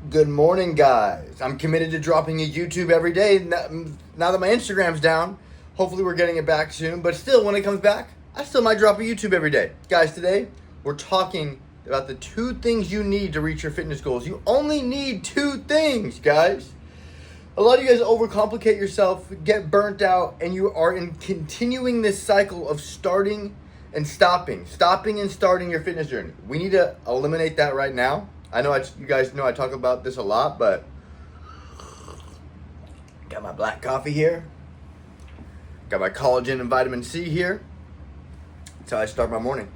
Good morning, guys. I'm committed to dropping a YouTube every day. Now that my Instagram's down, hopefully we're getting it back soon. But still, when it comes back, I still might drop a YouTube every day. Guys, today we're talking about the 2 things you need to reach your fitness goals. You only need 2 things, guys. A lot of you guys overcomplicate yourself, get burnt out, and you are continuing this cycle of starting and stopping and starting your fitness journey. We need to eliminate that right now. I know you guys know I talk about this a lot, but got my black coffee here. Got my collagen and vitamin C here. That's how I start my morning.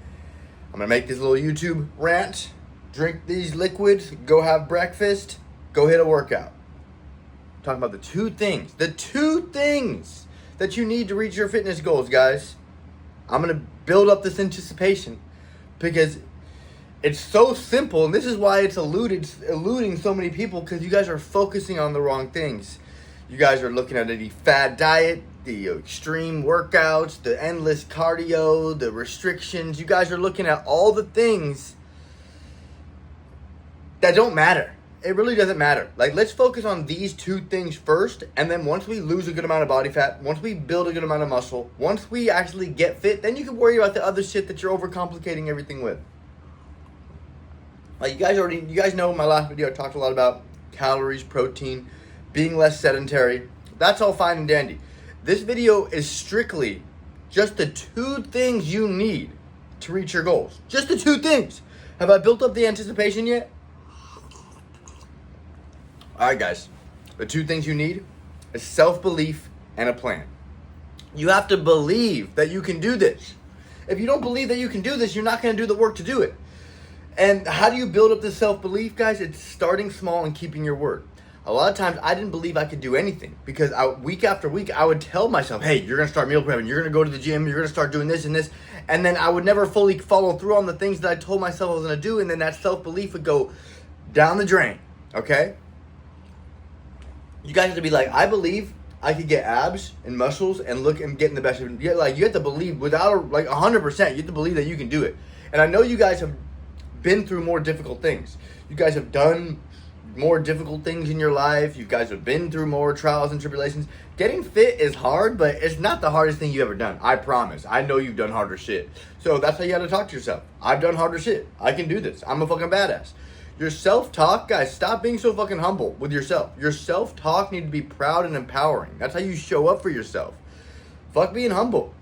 I'm going to make this little YouTube rant, drink these liquids, go have breakfast, go hit a workout. I'm talking about the 2 things that you need to reach your fitness goals, guys. I'm going to build up this anticipation because it's so simple, and this is why it's eluding so many people, because you guys are focusing on the wrong things. You guys are looking at the fad diet, the extreme workouts, the endless cardio, the restrictions. You guys are looking at all the things that don't matter. It really doesn't matter. Like, let's focus on these 2 things first, and then once we lose a good amount of body fat, once we build a good amount of muscle, once we actually get fit, then you can worry about the other shit that you're overcomplicating everything with. Like, you guys know in my last video I talked a lot about calories, protein, being less sedentary. That's all fine and dandy. This video is strictly just the 2 things you need to reach your goals. Just the 2 things. Have I built up the anticipation yet? Alright, guys. The 2 things you need is self-belief and a plan. You have to believe that you can do this. If you don't believe that you can do this, you're not going to do the work to do it. And how do you build up this self-belief, guys? It's starting small and keeping your word. A lot of times I didn't believe I could do anything because week after week I would tell myself, hey, you're going to start meal prepping, you're going to go to the gym, you're going to start doing this and this. And then I would never fully follow through on the things that I told myself I was going to do. And then that self-belief would go down the drain, okay? You guys have to be like, I believe I could get abs and muscles and look and get in the best. You have to believe without 100%. You have to believe that you can do it. And I know you guys have been through more difficult things. You guys have done more difficult things in your life. You guys have been through more trials and tribulations. Getting fit is hard, but it's not the hardest thing you've ever done. I promise. I know you've done harder shit. So that's how you gotta talk to yourself. I've done harder shit. I can do this. I'm a fucking badass. Your self-talk, guys, stop being so fucking humble with yourself. Your self-talk need to be proud and empowering. That's how you show up for yourself. Fuck being humble.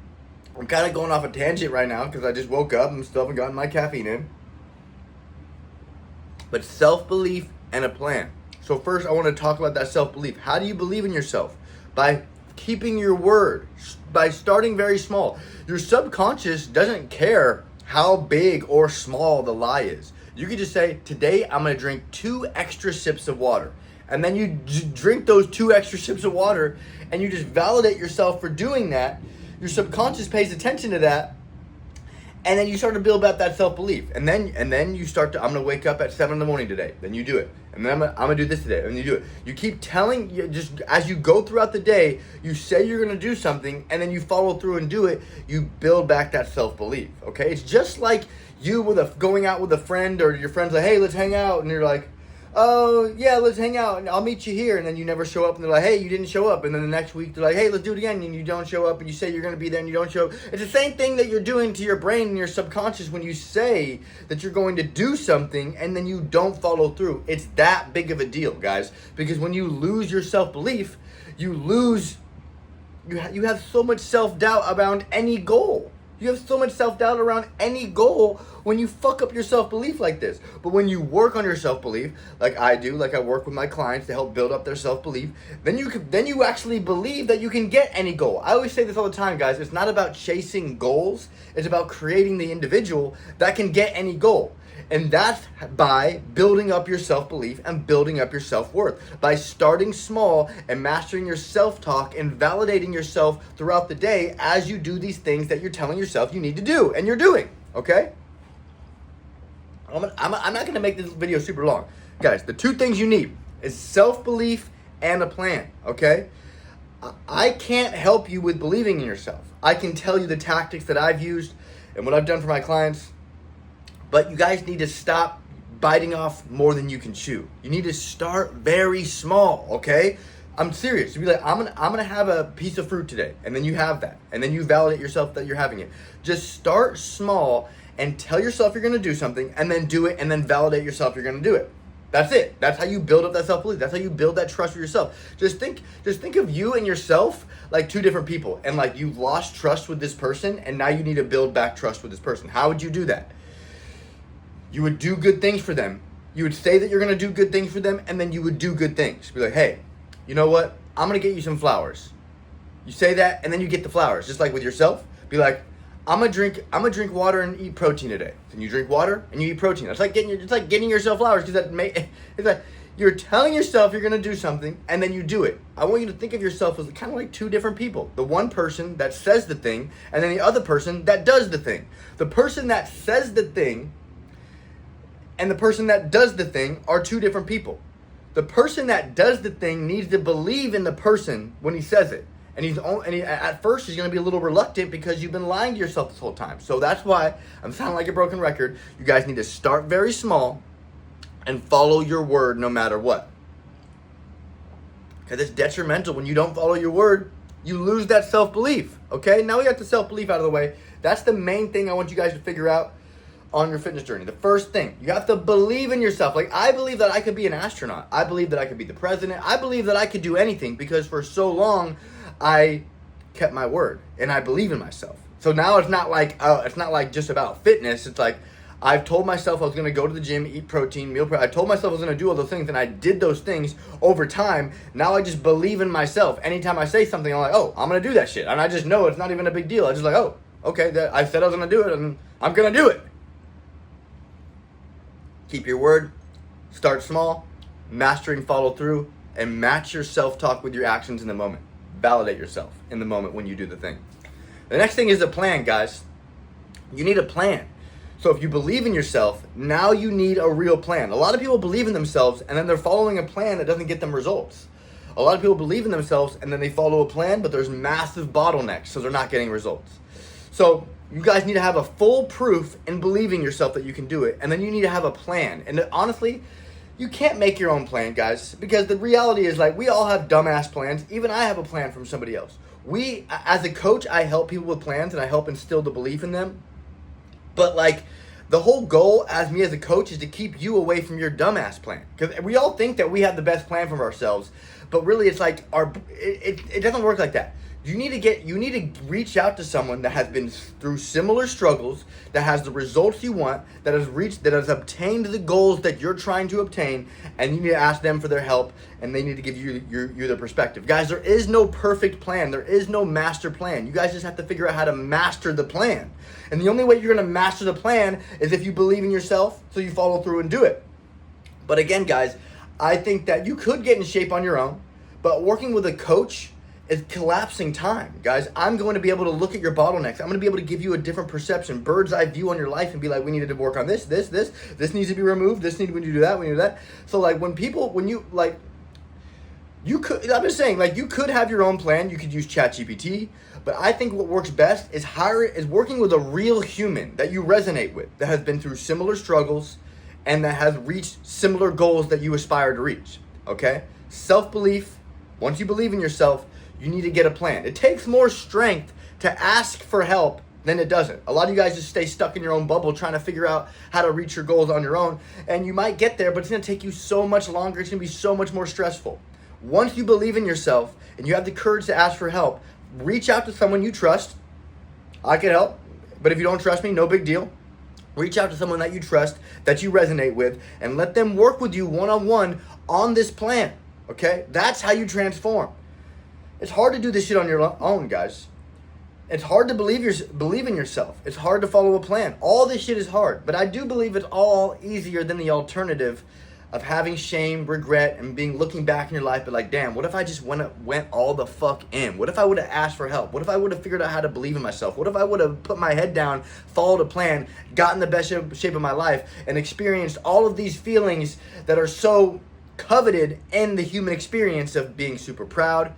I'm kind of going off a tangent right now because I just woke up and still haven't gotten my caffeine in. But self-belief and a plan. So first I want to talk about that self-belief. How do you believe in yourself? By keeping your word. By starting very small. Your subconscious doesn't care how big or small the lie is. You could just say, today I'm going to drink 2 extra sips of water. And then you drink those 2 extra sips of water and you just validate yourself for doing that. Your subconscious pays attention to that. And then you start to build up that self-belief. And then you start to, I'm going to wake up at 7 in the morning today. Then you do it. And then I'm going to do this today. And you do it. You keep telling, just as you go throughout the day, you say you're going to do something, and then you follow through and do it. You build back that self-belief. Okay? It's just like you going out with a friend, or your friend's like, hey, let's hang out. And you're like, oh, yeah, let's hang out, and I'll meet you here. And then you never show up, and they're like, hey, you didn't show up. And then the next week, they're like, hey, let's do it again. And you don't show up, and you say you're going to be there, and you don't show up. It's the same thing that you're doing to your brain and your subconscious when you say that you're going to do something, and then you don't follow through. It's that big of a deal, guys. Because when you lose your self-belief, you have so much self-doubt around any goal. You have so much self-doubt around any goal when you fuck up your self-belief like this. But when you work on your self-belief, like I do, like I work with my clients to help build up their self-belief, then you actually believe that you can get any goal. I always say this all the time, guys. It's not about chasing goals. It's about creating the individual that can get any goal. And that's by building up your self-belief and building up your self-worth. By starting small and mastering your self-talk and validating yourself throughout the day as you do these things that you're telling yourself you need to do and you're doing, okay? I'm not going to make this video super long. Guys, the 2 things you need is self-belief and a plan, okay? I can't help you with believing in yourself. I can tell you the tactics that I've used and what I've done for my clients. But you guys need to stop biting off more than you can chew. You need to start very small, okay? I'm serious. You be like, I'm gonna have a piece of fruit today, and then you have that, and then you validate yourself that you're having it. Just start small and tell yourself you're gonna do something, and then do it, and then validate yourself you're gonna do it. That's it. That's how you build up that self-belief. That's how you build that trust for yourself. Just think of you and yourself like two different people, and like you've lost trust with this person, and now you need to build back trust with this person. How would you do that? You would do good things for them. You would say that you're gonna do good things for them, and then you would do good things. Be like, hey, you know what? I'm gonna get you some flowers. You say that, and then you get the flowers. Just like with yourself, be like, I'm gonna drink water and eat protein today. Then you drink water and you eat protein. It's like getting yourself flowers, because it's like you're telling yourself you're gonna do something, and then you do it. I want you to think of yourself as kind of like two different people. The one person that says the thing, and then the other person that does the thing. The person that says the thing and the person that does the thing are two different people. The person that does the thing needs to believe in the person when he says it. And at first he's going to be a little reluctant because you've been lying to yourself this whole time. So that's why I'm sounding like a broken record. You guys need to start very small and follow your word no matter what. Because it's detrimental when you don't follow your word. You lose that self-belief. Okay, now we got the self-belief out of the way. That's the main thing I want you guys to figure out on your fitness journey. The first thing, you have to believe in yourself. Like, I believe that I could be an astronaut. I believe that I could be the president. I believe that I could do anything because for so long I kept my word and I believe in myself. So now it's not like just about fitness. It's like I've told myself I was going to go to the gym, eat protein, meal prep. I told myself I was going to do all those things, and I did those things over time. Now I just believe in myself. Anytime I say something, I'm like, oh, I'm going to do that shit. And I just know it's not even a big deal. I just like, oh, okay, I said I was going to do it, and I'm going to do it. Keep your word, start small, mastering follow through, and match your self-talk with your actions in the moment. Validate yourself in the moment when you do the thing. The next thing is a plan, guys. You need a plan. So if you believe in yourself, now you need a real plan. A lot of people believe in themselves and then they're following a plan that doesn't get them results. A lot of people believe in themselves and then they follow a plan, but there's massive bottlenecks, so they're not getting results. So you guys need to have a full proof in believing yourself that you can do it, and then you need to have a plan. And honestly, you can't make your own plan, guys, because the reality is, like, we all have dumbass plans. Even I have a plan from somebody else. As a coach, I help people with plans and I help instill the belief in them. But like, the whole goal as me as a coach is to keep you away from your dumbass plan. Because we all think that we have the best plan for ourselves, but really it's like it doesn't work like that. You need to reach out to someone that has been through similar struggles, that has the results you want, that has obtained the goals that you're trying to obtain, and you need to ask them for their help, and they need to give you the perspective. Guys, there is no perfect plan. There is no master plan. You guys just have to figure out how to master the plan. And the only way you're going to master the plan is if you believe in yourself, so you follow through and do it. But again, guys, I think that you could get in shape on your own, but working with a coach is collapsing time. Guys, I'm going to be able to look at your bottlenecks. I'm going to be able to give you a different perception, bird's eye view on your life, and be like, we need to work on this needs to be removed, we need to do that, we need to do that. So like I'm just saying, like, you could have your own plan. You could use ChatGPT, but I think what works best is working with a real human that you resonate with, that has been through similar struggles and that has reached similar goals that you aspire to reach. Okay? Self-belief. Once you believe in yourself, you need to get a plan. It takes more strength to ask for help than it doesn't. A lot of you guys just stay stuck in your own bubble trying to figure out how to reach your goals on your own, and you might get there, but it's going to take you so much longer. It's going to be so much more stressful. Once you believe in yourself and you have the courage to ask for help, reach out to someone you trust. I can help, but if you don't trust me, no big deal. Reach out to someone that you trust, that you resonate with, and let them work with you one-on-one on this plan. Okay? That's how you transform. It's hard to do this shit on your own, guys. It's hard to believe in yourself. It's hard to follow a plan. All this shit is hard, but I do believe it's all easier than the alternative of having shame, regret, and looking back in your life, but like, damn, what if I just went all the fuck in? What if I would have asked for help? What if I would have figured out how to believe in myself? What if I would have put my head down, followed a plan, gotten the best shape of my life, and experienced all of these feelings that are so coveted in the human experience of being super proud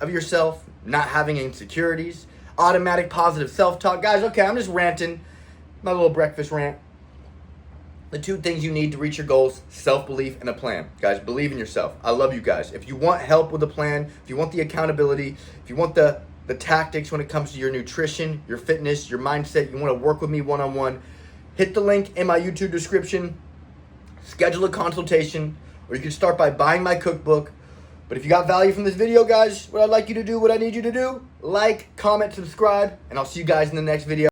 of yourself, not having insecurities, automatic positive self-talk. Guys, okay, I'm just ranting. My little breakfast rant. The 2 things you need to reach your goals: self-belief and a plan. Guys, believe in yourself. I love you guys. If you want help with a plan, if you want the accountability, if you want the tactics when it comes to your nutrition, your fitness, your mindset, you want to work with me one-on-one, hit the link in my YouTube description, schedule a consultation, or you can start by buying my cookbook. But if you got value from this video, guys, what I'd like you to do, what I need you to do, like, comment, subscribe, and I'll see you guys in the next video.